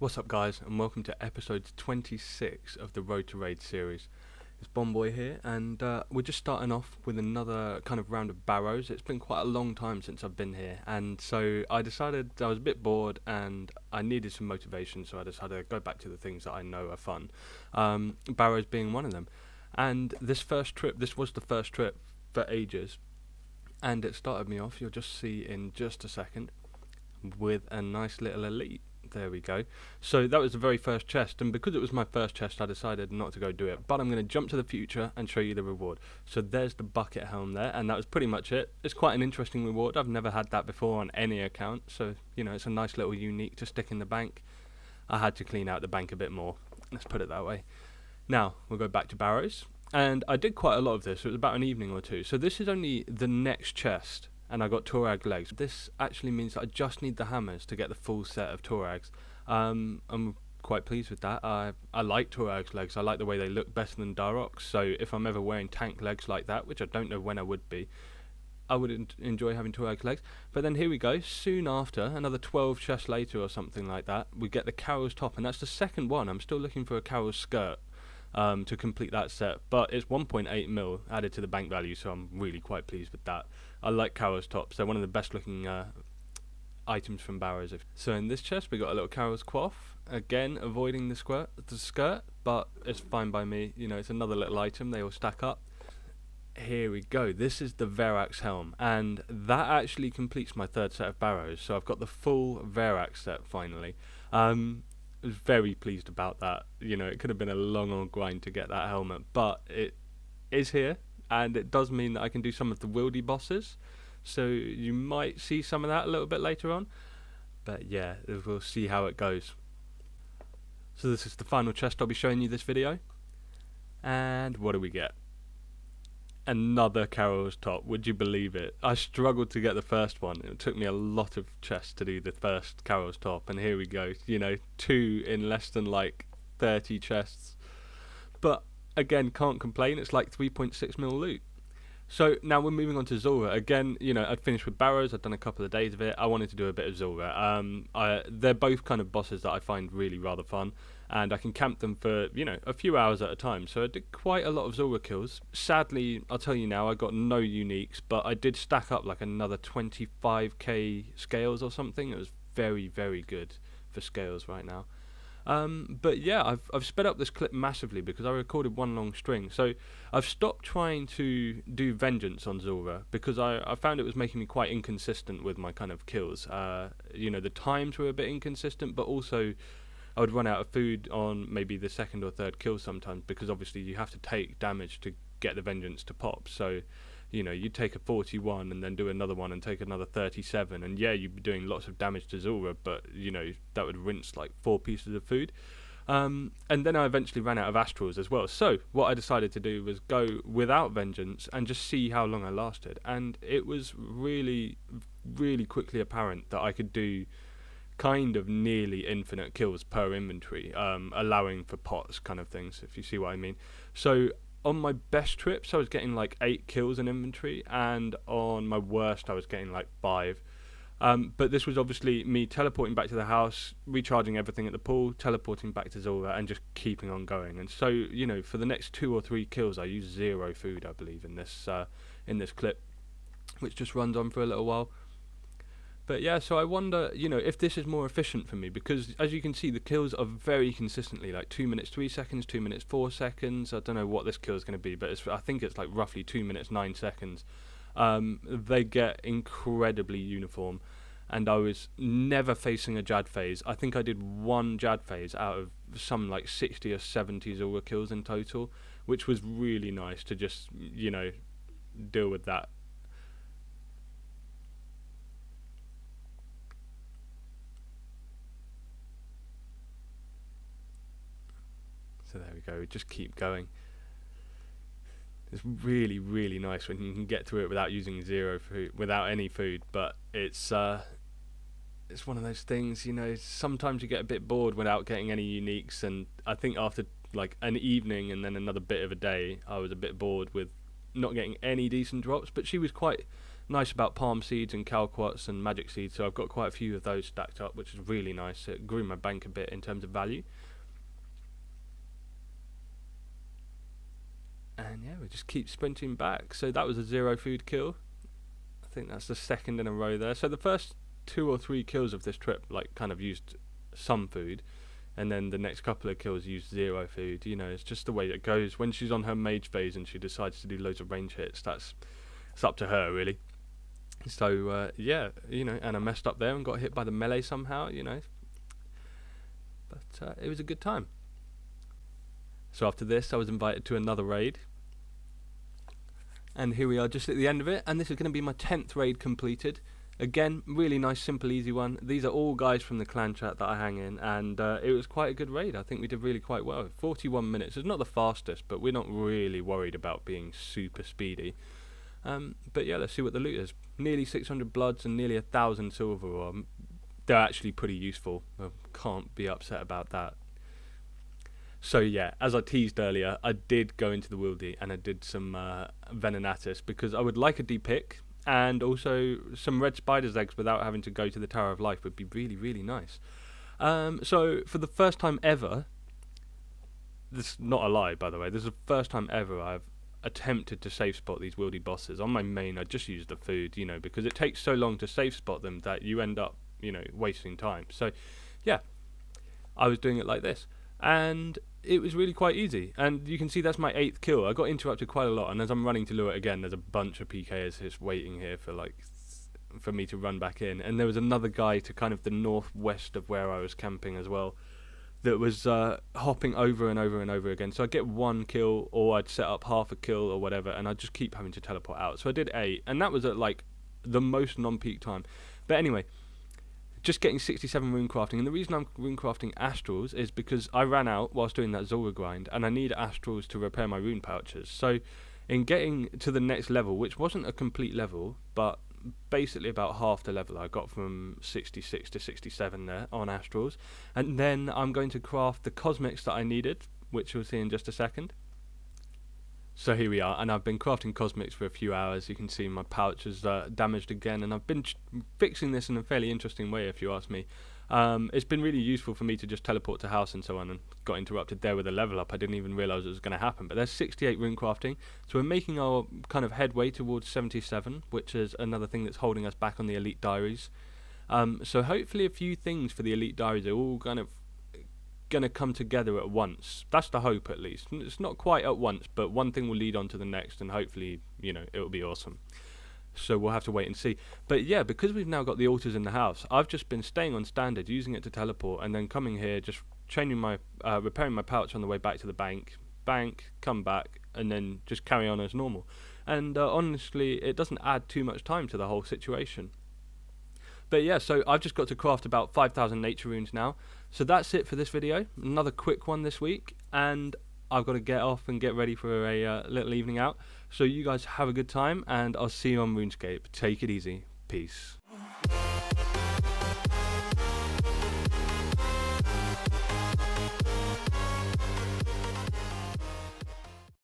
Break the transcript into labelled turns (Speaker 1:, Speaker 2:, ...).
Speaker 1: What's up guys, and welcome to episode 26 of the Road to Raid series. It's Bomboy here, and we're just starting off with another kind of round of barrows. It's been quite a long time since I've been here, and so I decided I was a bit bored and I needed some motivation, so I decided to go back to the things that I know are fun, barrows being one of them. And this was the first trip for ages, and it started me off, you'll just see in just a second, with a nice little elite. There we go. So that was the very first chest, and because it was my first chest I decided not to go do it, but I'm going to jump to the future and show you the reward. So there's the bucket helm there, and that was pretty much it. It's quite an interesting reward. I've never had that before on any account, so you know, it's a nice little unique to stick in the bank. I had to clean out the bank a bit more, let's put it that way. Now we'll go back to barrows, and I did quite a lot of this. It was about an evening or two, so this is only the next chest. And I got Torag legs. This actually means that I just need the hammers to get the full set of Torags. I'm quite pleased with that. I like Torag's legs. I like the way they look better than Darok's. So if I'm ever wearing tank legs like that, which I don't know when I would be, I would enjoy having Torag's legs. But then here we go. Soon after, another 12 chests later or something like that, we get the Carol's top, and that's the second one. I'm still looking for a Carol's skirt to complete that set, but it's 1.8 mil added to the bank value, so I'm really quite pleased with that. I like Carol's tops. They're one of the best looking items from barrows. So in this chest we got a little Carol's coif, again avoiding the skirt, but it's fine by me. You know, it's another little item, they all stack up. Here we go, this is the Verax helm, and that actually completes my third set of barrows, so I've got the full Verax set finally. I was very pleased about that. You know, it could have been a long old grind to get that helmet, but it is here, and it does mean that I can do some of the wildy bosses, so you might see some of that a little bit later on, but yeah, we'll see how it goes. So this is the final chest I'll be showing you this video, and what do we get? Another Carol's top, would you believe it? I struggled to get the first one. It took me a lot of chests to do the first Carol's top, and here we go, you know, 2 in less than like 30 chests. But again, can't complain, it's like 3.6 mil loot. So now we're moving on to Zulrah. Again, you know, I'd finished with barrows, I'd done a couple of days of it, I wanted to do a bit of Zulrah. They're both kind of bosses that I find really rather fun, and I can camp them for, you know, a few hours at a time, so I did quite a lot of Zulrah kills. Sadly, I'll tell you now, I got no uniques, but I did stack up like another 25k scales or something. It was very, very good for scales right now. But yeah, I've sped up this clip massively because I recorded one long string, so I've stopped trying to do vengeance on Zulrah because I found it was making me quite inconsistent with my kind of kills. You know, the times were a bit inconsistent, but also I would run out of food on maybe the second or third kill sometimes, because obviously you have to take damage to get the vengeance to pop. So you know, you'd take a 41 and then do another one and take another 37, and yeah, you'd be doing lots of damage to Zulrah, but you know, that would rinse like 4 pieces of food. And then I eventually ran out of astrals as well, so what I decided to do was go without vengeance and just see how long I lasted, and it was really, really quickly apparent that I could do kind of nearly infinite kills per inventory, allowing for pots kind of things, if you see what I mean. So on my best trips I was getting like 8 kills in inventory, and on my worst I was getting like 5. But this was obviously me teleporting back to the house, recharging everything at the pool, teleporting back to Zulrah, and just keeping on going. And so, you know, for the next 2 or 3 kills I used 0 food, I believe, in this clip, which just runs on for a little while. But yeah, so I wonder, you know, if this is more efficient for me, because as you can see, the kills are very consistently like 2 minutes 3 seconds, 2 minutes 4 seconds. I don't know what this kill is going to be, but I think it's like roughly 2 minutes 9 seconds. They get incredibly uniform, and I was never facing a Jad phase. I think I did 1 Jad phase out of some like 60 or 70 Zulrah kills in total, which was really nice to just, you know, deal with that. So there we go, just keep going. It's really, really nice when you can get through it without using 0 food, without any food, but it's one of those things, you know, sometimes you get a bit bored without getting any uniques, and I think after like an evening and then another bit of a day, I was a bit bored with not getting any decent drops, but she was quite nice about palm seeds and calquats and magic seeds, so I've got quite a few of those stacked up, which is really nice. It grew my bank a bit in terms of value. And yeah, we just keep sprinting back. So that was a 0 food kill. I think that's the second in a row there. So the first 2 or 3 kills of this trip like kind of used some food, and then the next couple of kills used 0 food. You know, it's just the way it goes. When she's on her mage phase and she decides to do loads of range hits, it's up to her really. So yeah, you know, and I messed up there and got hit by the melee somehow, you know, but it was a good time. So after this I was invited to another raid, and here we are just at the end of it, and this is going to be my 10th raid completed. Again, really nice, simple, easy one. These are all guys from the clan chat that I hang in, and it was quite a good raid. I think we did really quite well. 41 minutes. It's not the fastest, but we're not really worried about being super speedy. But yeah, let's see what the loot is. Nearly 600 bloods and nearly 1,000 silver. They're actually pretty useful. I can't be upset about that. So yeah, as I teased earlier, I did go into the Wildy and I did some Venenatis because I would like a D-pick, and also some red spider's eggs without having to go to the Tower of Life would be really, really nice. So for the first time ever, this is not a lie by the way, this is the first time ever I've attempted to safe spot these Wildy bosses. On my main I just used the food, you know, because it takes so long to safe spot them that you end up, you know, wasting time. So yeah, I was doing it like this, and it was really quite easy. And you can see that's my 8th kill. I got interrupted quite a lot, and as I'm running to lure it again, there's a bunch of PKs just waiting here for me to run back in. And there was another guy to kind of the northwest of where I was camping as well that was hopping over and over and over again. So I'd get 1 kill, or I'd set up half a kill or whatever, and I'd just keep having to teleport out. So I did 8, and that was at like the most non-peak time. But anyway, just getting 67 rune crafting, and the reason I'm rune crafting astrals is because I ran out whilst doing that Zulrah grind, and I need astrals to repair my rune pouches. So in getting to the next level, which wasn't a complete level, but basically about half the level, I got from 66 to 67 there on astrals, and then I'm going to craft the cosmics that I needed, which you'll see in just a second. So here we are, and I've been crafting cosmics for a few hours. You can see my pouch is damaged again, and I've been fixing this in a fairly interesting way if you ask me. It's been really useful for me to just teleport to house and so on, and got interrupted there with a level up. I didn't even realise it was going to happen, but there's 68 rune crafting, so we're making our kind of headway towards 77, which is another thing that's holding us back on the elite diaries. So hopefully a few things for the elite diaries are all kind of going to come together at once. That's the hope, at least. It's not quite at once, but one thing will lead on to the next, and hopefully, you know, it'll be awesome. So we'll have to wait and see. But yeah, because we've now got the altars in the house, I've just been staying on standard, using it to teleport, and then coming here, just changing my repairing my pouch on the way back to the bank, come back, and then just carry on as normal. And honestly, it doesn't add too much time to the whole situation. But yeah, so I've just got to craft about 5,000 nature runes now. So that's it for this video. Another quick one this week, and I've got to get off and get ready for a little evening out. So you guys have a good time, and I'll see you on RuneScape. Take it easy. Peace.